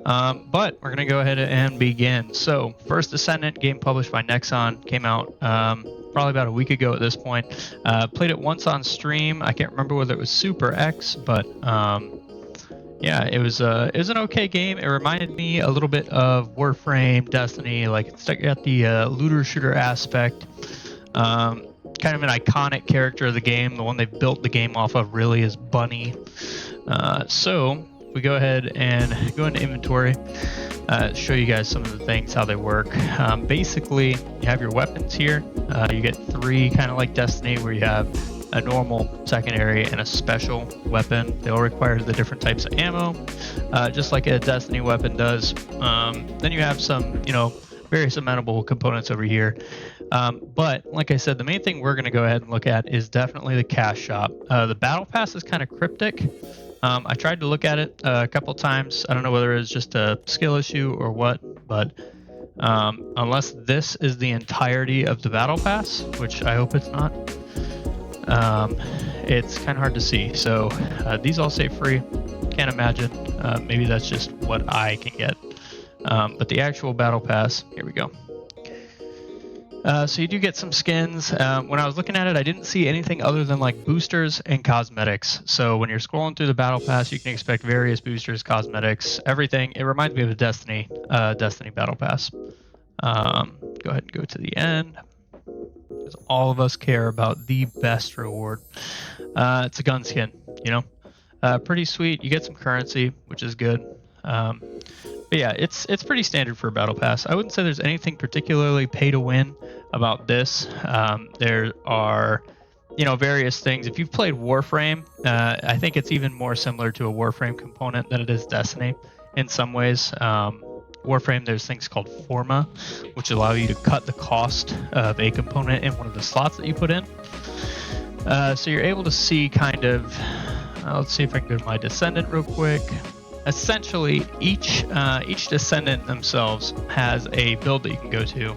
But we're going to go ahead and begin. So, First Descendant, game published by Nexon, came out probably about a week ago at this point. Played it once on stream. I can't remember whether it was Super X, but yeah, it was an okay game. It reminded me a little bit of Warframe, Destiny. Like, it's got the looter shooter aspect. Kind of an iconic character of the game. The one they built the game off of really is Bunny. So we go ahead and go into inventory, show you guys some of the things, how they work. Basically, you have your weapons here. You get three, kind of like Destiny, where you have a normal, secondary, and a special weapon. They all require the different types of ammo, just like a Destiny weapon does. Then you have some, various amenable components over here. But like I said, the main thing we're going to go ahead and look at is definitely the cash shop. The battle pass is kind of cryptic. I tried to look at it a couple times. I don't know whether it's just a skill issue or what, but unless this is the entirety of the battle pass, which I hope it's not, it's kind of hard to see. So these all say free. Can't imagine. Maybe that's just what I can get. But the actual battle pass, here we go. So you do get some skins. When I was looking at it, I didn't see anything other than like boosters and cosmetics. So when you're scrolling through the battle pass, you can expect various boosters, cosmetics, everything. It reminds me of a Destiny battle pass. Go ahead and go to the end, because all of us care about the best reward. It's a gun skin, pretty sweet. You get some currency, which is good. But yeah, it's pretty standard for a battle pass. I wouldn't say there's anything particularly pay to win about this. There are, various things. If you've played Warframe, I think it's even more similar to a Warframe component than it is Destiny in some ways. Warframe, there's things called forma, which allow you to cut the cost of a component in one of the slots that you put in. So you're able to see kind of, let's see if I can go to my Descendant real quick. Essentially, each Descendant themselves has a build that you can go to,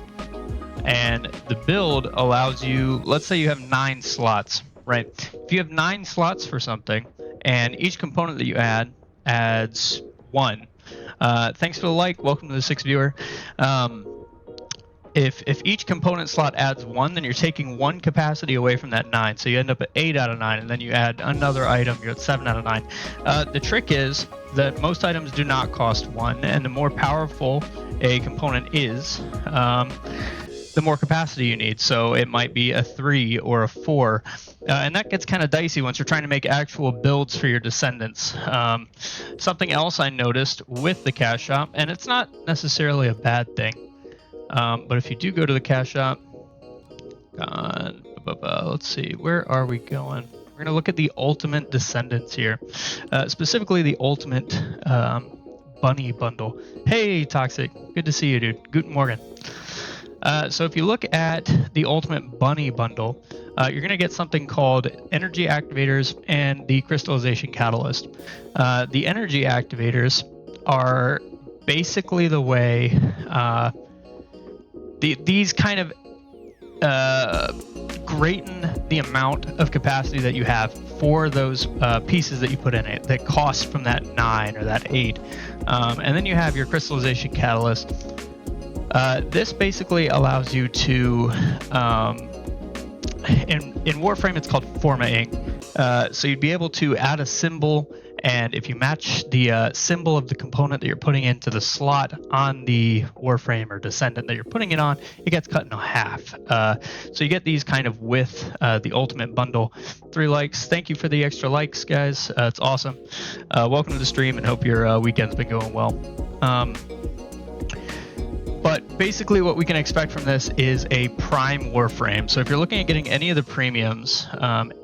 and the build allows you, let's say you have 9 slots, right? If you have 9 slots for something, and each component that you add adds 1. Thanks for the like, welcome to the 6th viewer. If each component slot adds 1, then you're taking 1 capacity away from that 9. So you end up at 8 out of 9, and then you add another item, you're at 7 out of 9. The trick is that most items do not cost 1, and the more powerful a component is, the more capacity you need. So it might be a 3 or a 4. And that gets kind of dicey once you're trying to make actual builds for your Descendants. Something else I noticed with the cash shop, and it's not necessarily a bad thing, but if you do go to the cash shop, let's see, where are we going? We're going to look at the ultimate Descendants here, specifically the ultimate Bunny bundle. Hey, Toxic, good to see you, dude. Guten Morgen. So if you look at the ultimate Bunny bundle, you're going to get something called energy activators and the crystallization catalyst. The energy activators are basically the way these kind of greaten the amount of capacity that you have for those pieces that you put in it that cost from that 9 or that 8. And then you have your crystallization catalyst. This basically allows you to, in Warframe it's called formatting. So you'd be able to add a symbol, and if you match the symbol of the component that you're putting into the slot on the Warframe or Descendant that you're putting it on, it gets cut in half. So you get these kind of with the ultimate bundle. 3 likes. Thank you for the extra likes, guys. It's awesome. Welcome to the stream, and hope your weekend's been going well. But basically what we can expect from this is a prime Warframe. So if you're looking at getting any of the premiums,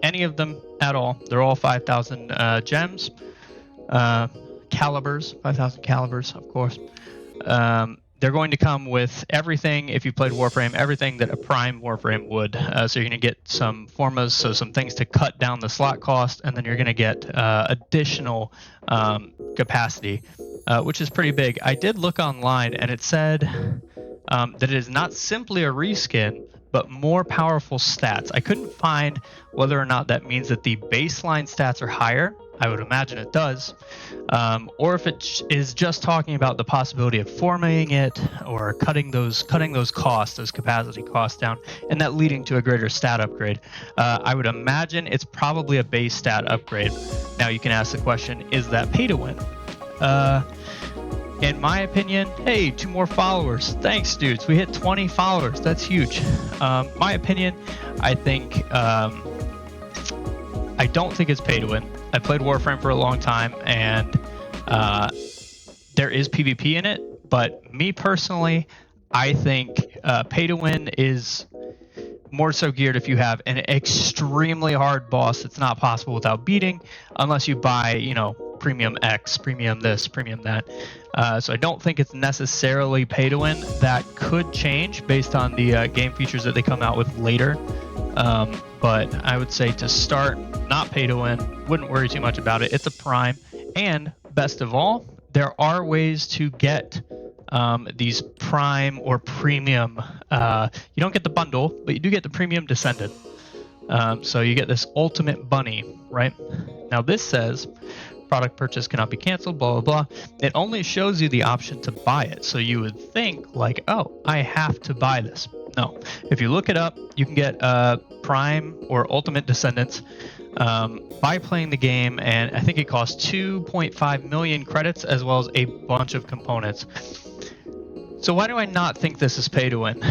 any of them at all, they're all 5,000 gems, calibers, 5,000 calibers, of course. They're going to come with everything, if you played Warframe, everything that a prime Warframe would. So you're going to get some formas, so some things to cut down the slot cost, and then you're going to get additional capacity, which is pretty big. I did look online, and it said that it is not simply a reskin, but more powerful stats. I couldn't find whether or not that means that the baseline stats are higher, I would imagine it does. Or if it is just talking about the possibility of formatting it or cutting those costs, those capacity costs down, and that leading to a greater stat upgrade. I would imagine it's probably a base stat upgrade. Now you can ask the question, is that pay to win? In my opinion, hey, 2 more followers. Thanks, dudes. We hit 20 followers. That's huge. My opinion, I think, I don't think it's pay to win. I played Warframe for a long time, and there is PvP in it, but me personally, I think pay to win is more so geared if you have an extremely hard boss that's not possible without beating, unless you buy, you know, premium X, premium this, premium that. So I don't think it's necessarily pay to win. That could change based on the game features that they come out with later. But I would say to start, not pay to win. Wouldn't worry too much about it. It's a prime. And best of all, there are ways to get these prime or premium. You don't get the bundle, but you do get the premium Descendant. So you get this ultimate bunny, right? Now this says product purchase cannot be canceled, blah, blah, blah. It only shows you the option to buy it. So you would think like, oh, I have to buy this. No, if you look it up, you can get prime or ultimate Descendants by playing the game, and I think it costs 2.5 million credits as well as a bunch of components. So why do I not think this is pay to win?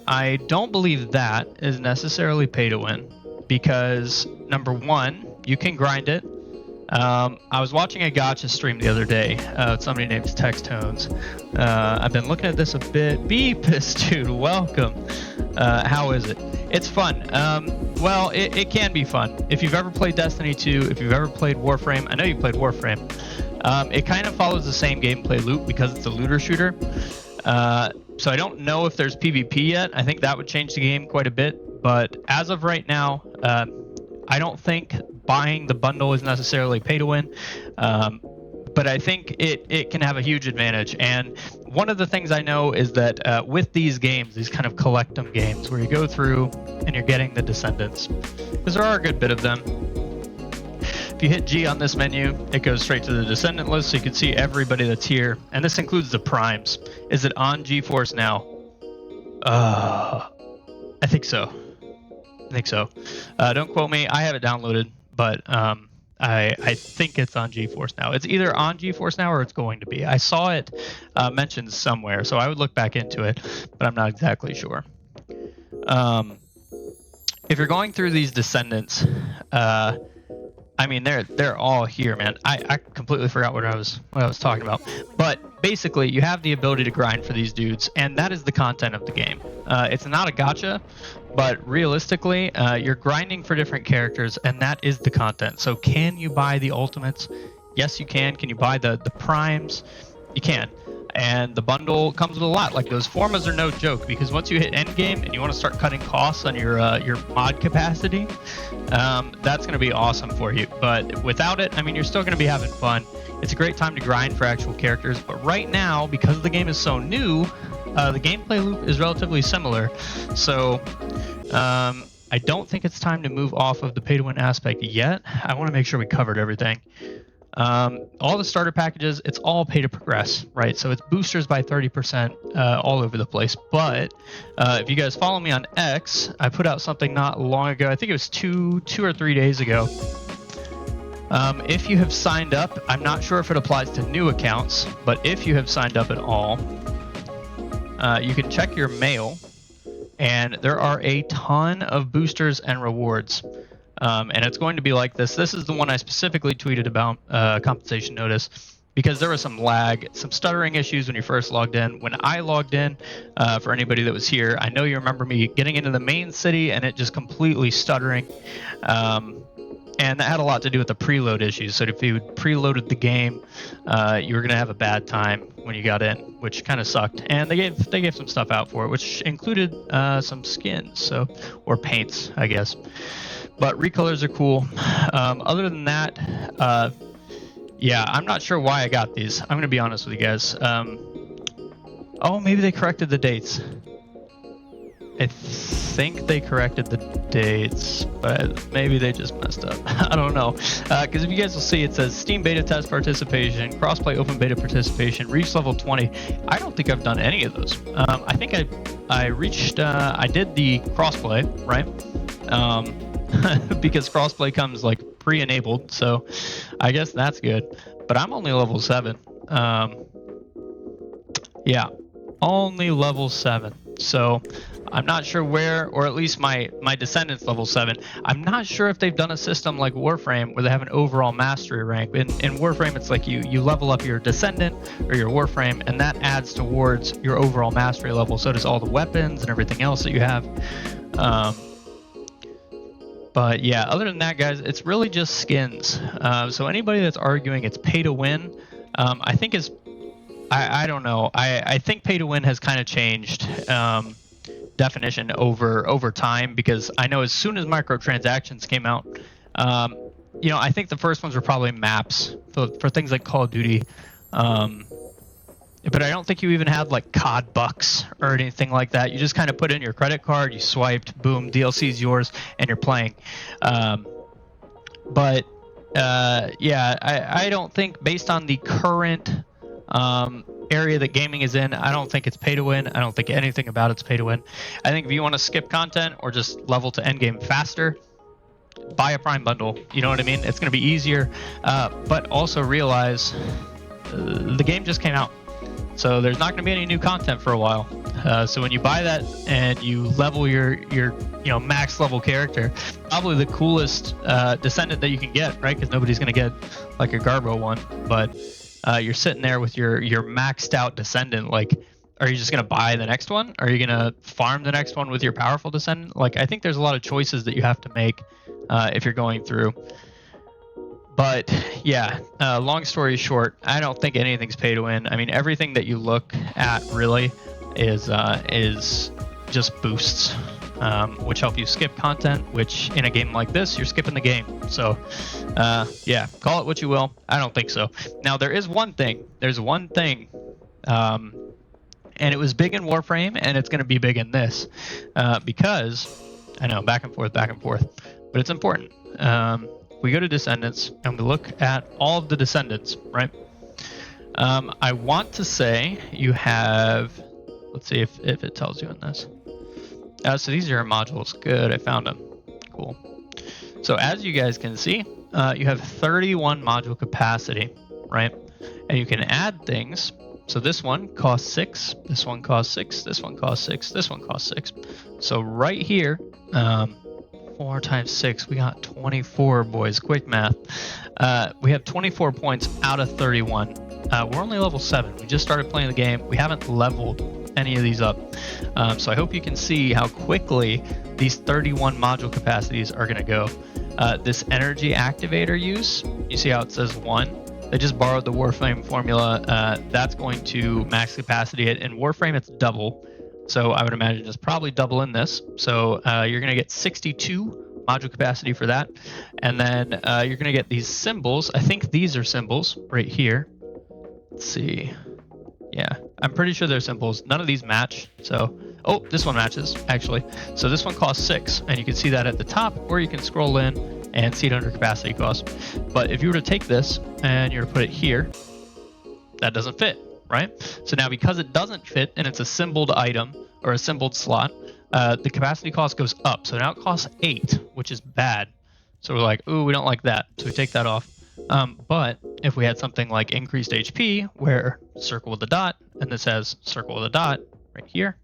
I don't believe that is necessarily pay to win because, number one, you can grind it. I was watching a gacha stream the other day with somebody named Text Tones. I've been looking at this a bit. Beepus, dude, welcome. How is it? It's fun. Well, it can be fun. If you've ever played Destiny 2, if you've ever played Warframe, I know you played Warframe. It kind of follows the same gameplay loop because it's a looter shooter. So I don't know if there's PvP yet. I think that would change the game quite a bit. But as of right now, I don't think buying the bundle is necessarily pay to win. But I think it can have a huge advantage. And one of the things I know is that with these games, these kind of collectum games where you go through and you're getting the Descendants, because there are a good bit of them. If you hit G on this menu, it goes straight to the Descendant list, so you can see everybody that's here. And this includes the primes. Is it on GeForce now? I think so. Don't quote me. I have it downloaded, but I think it's on GeForce now. It's either on GeForce now or it's going to be. I saw it mentioned somewhere, so I would look back into it, but I'm not exactly sure. If you're going through these Descendants, I mean, they're all here, man. I completely forgot what I was talking about. But basically, you have the ability to grind for these dudes, and that is the content of the game. It's not a gacha, but realistically, you're grinding for different characters, and that is the content. So can you buy the ultimates? Yes, you can. Can you buy the primes? You can. And the bundle comes with a lot. Like, those formas are no joke, because once you hit endgame and you want to start cutting costs on your mod capacity, that's going to be awesome for you. But without it, I mean, you're still going to be having fun. It's a great time to grind for actual characters. But right now, because the game is so new, the gameplay loop is relatively similar. So I don't think it's time to move off of the pay-to-win aspect yet. I want to make sure we covered everything. All the starter packages, it's all pay to progress, right? So it's boosters by 30% all over the place. But if you guys follow me on X, I put out something not long ago. I think it was two or 3 days ago. If you have signed up, I'm not sure if it applies to new accounts, but if you have signed up at all, you can check your mail, and there are a ton of boosters and rewards. And it's going to be like this. This is the one I specifically tweeted about, compensation notice, because there was some lag, some stuttering issues when you first logged in. When I logged in, for anybody that was here, I know you remember me getting into the main city and it just completely stuttering. And that had a lot to do with the preload issues. So if you preloaded the game, you were going to have a bad time when you got in, which kind of sucked. And they gave some stuff out for it, which included some skins, or paints, I guess. But recolors are cool. Other than that, yeah, I'm not sure why I got these. I'm going to be honest with you guys. Oh, maybe they corrected the dates. I think they corrected the dates, but maybe they just messed up. I don't know. Because if you guys will see, it says Steam beta test participation, crossplay open beta participation, reach level 20. I don't think I've done any of those. I think I reached, I did the crossplay, right? Because crossplay comes like pre-enabled, so I guess that's good. But I'm only level 7. Yeah, only level 7. So I'm not sure where, or at least my Descendant's level 7. I'm not sure if they've done a system like Warframe where they have an overall mastery rank. In Warframe, it's like you level up your Descendant or your Warframe, and that adds towards your overall mastery level. So does all the weapons and everything else that you have. But yeah, other than that, guys, it's really just skins. So anybody that's arguing it's pay to win, I think is, I don't know. I think pay to win has kind of changed definition over time, because I know as soon as microtransactions came out, you know, I think the first ones were probably maps for things like Call of Duty. But I don't think you even had like COD bucks or anything like that. You just kind of put in your credit card, you swiped, boom, DLC's yours, and you're playing. But yeah, I don't think, based on the current area that gaming is in, I don't think it's pay to win. I don't think anything about it's pay to win. I think if you want to skip content or just level to end game faster, buy a Prime bundle. You know what I mean? It's going to be easier. But also realize the game just came out. So there's not going to be any new content for a while. So when you buy that and you level your max level character, probably the coolest Descendant that you can get, right? Because nobody's going to get like a Garbo one. But you're sitting there with your maxed out Descendant. Like, are you just going to buy the next one? Are you going to farm the next one with your powerful Descendant? Like, I think there's a lot of choices that you have to make if you're going through. But yeah, long story short, I don't think anything's pay to win. I mean, everything that you look at really is just boosts, which help you skip content, which in a game like this, you're skipping the game. So yeah, call it what you will. I don't think so. Now, there is one thing. There's one thing, and it was big in Warframe, and it's going to be big in this, because, I know, back and forth, but it's important. We go to Descendants, and we look at all of the Descendants, right? I want to say you have, let's see if it tells you in this. So these are your modules. Good, I found them. Cool. So as you guys can see, you have 31 module capacity, right? And you can add things. So this one costs 6, this one costs 6, this one costs 6, this one costs 6. So right here, 4 times 6, we got 24, boys. Quick math. We have 24 points out of 31. We're only level 7. We just started playing the game. We haven't leveled any of these up. So I hope you can see how quickly these 31 module capacities are going to go. This energy activator use, you see how it says 1? They just borrowed the Warframe formula. That's going to max capacity. In Warframe, it's double. So I would imagine it's probably double in this. So you're going to get 62 module capacity for that. And then you're going to get these symbols. I think these are symbols right here. Let's see. Yeah, I'm pretty sure they're symbols. None of these match. So, oh, this one matches, actually. So this one costs 6. And you can see that at the top, or you can scroll in and see it under capacity cost. But if you were to take this and you were to put it here, that doesn't fit. Right? So now, because it doesn't fit and it's a symboled item or a symboled slot, the capacity cost goes up. So now it costs 8, which is bad. So we're like, ooh, we don't like that. So we take that off. But if we had something like increased HP, where circle with the dot, and this has circle with a dot right here,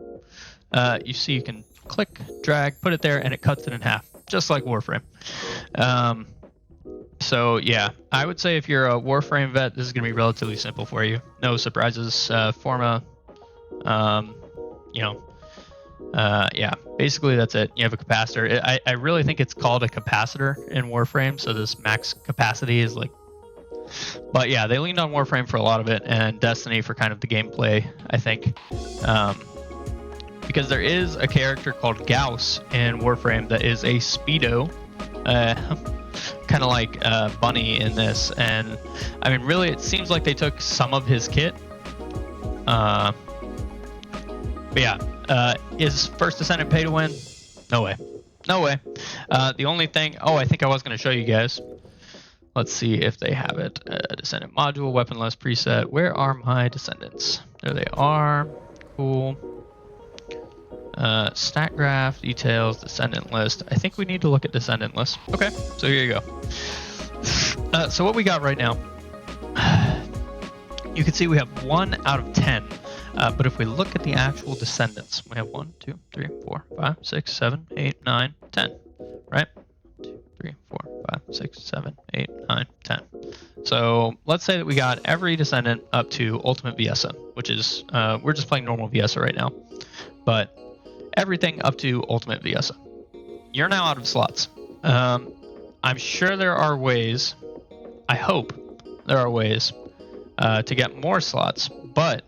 you see you can click, drag, put it there, and it cuts it in half, just like Warframe. So yeah, I would say if you're a Warframe vet, this is going to be relatively simple for you. No surprises. Forma, yeah, basically that's it. You have a capacitor. I really think it's called a capacitor in Warframe, so this max capacity is like... But yeah, they leaned on Warframe for a lot of it, and Destiny for kind of the gameplay, I think. Because there is a character called Gauss in Warframe that is a speedo. Kind of like Bunny in this, and I mean, really, it seems like they took some of his kit. But yeah, Is First Descendant pay to win? No way. No way. The only thing... Oh, I think I was going to show you guys. Let's see if they have it. Descendant module, weaponless preset. Where are my descendants? There they are. Cool. Stat graph, details, descendant list. I think we need to look at descendant list. Okay, so here you go. So what we got right now, you can see we have 1 out of 10. But if we look at the actual descendants, we have 1, 2, 3, 4, 5, 6, 7, 8, 9, 10, right? 2, 3, 4, 5, 6, 7, 8, 9, 10. So let's say that we got every descendant up to Ultimate Viesa, which is, we're just playing normal Viesa right now, but everything up to Ultimate Viesa. You're now out of slots. I'm sure there are ways, I hope there are ways to get more slots, but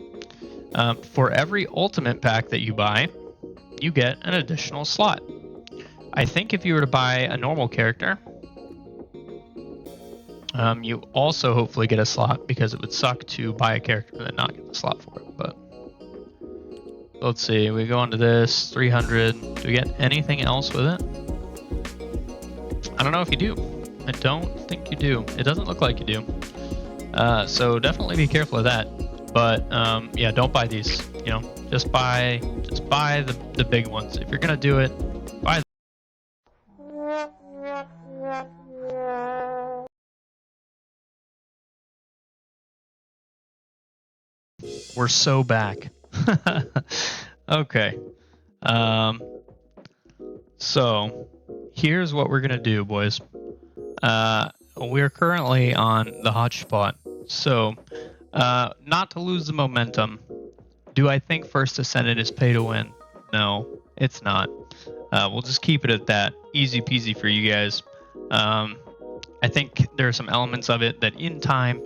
for every Ultimate pack that you buy, you get an additional slot. I think if you were to buy a normal character, you also hopefully get a slot, because it would suck to buy a character and then not get the slot for it. But let's see, we go into this 300. Do we get anything else with it? I don't know if you do. I don't think you do. It doesn't look like you do. So definitely be careful of that. But yeah, don't buy these. You know, just buy the big ones. If you're gonna do it, buy. We're so back. Okay. So here's what we're gonna do, boys. We're currently on the hot spot. So not to lose the momentum, do I think First Descendant is pay to win? No, it's not. We'll just keep it at that. Easy peasy for you guys. I think there are some elements of it that in time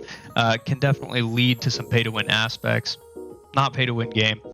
can definitely lead to some pay to win aspects. Not pay to win game.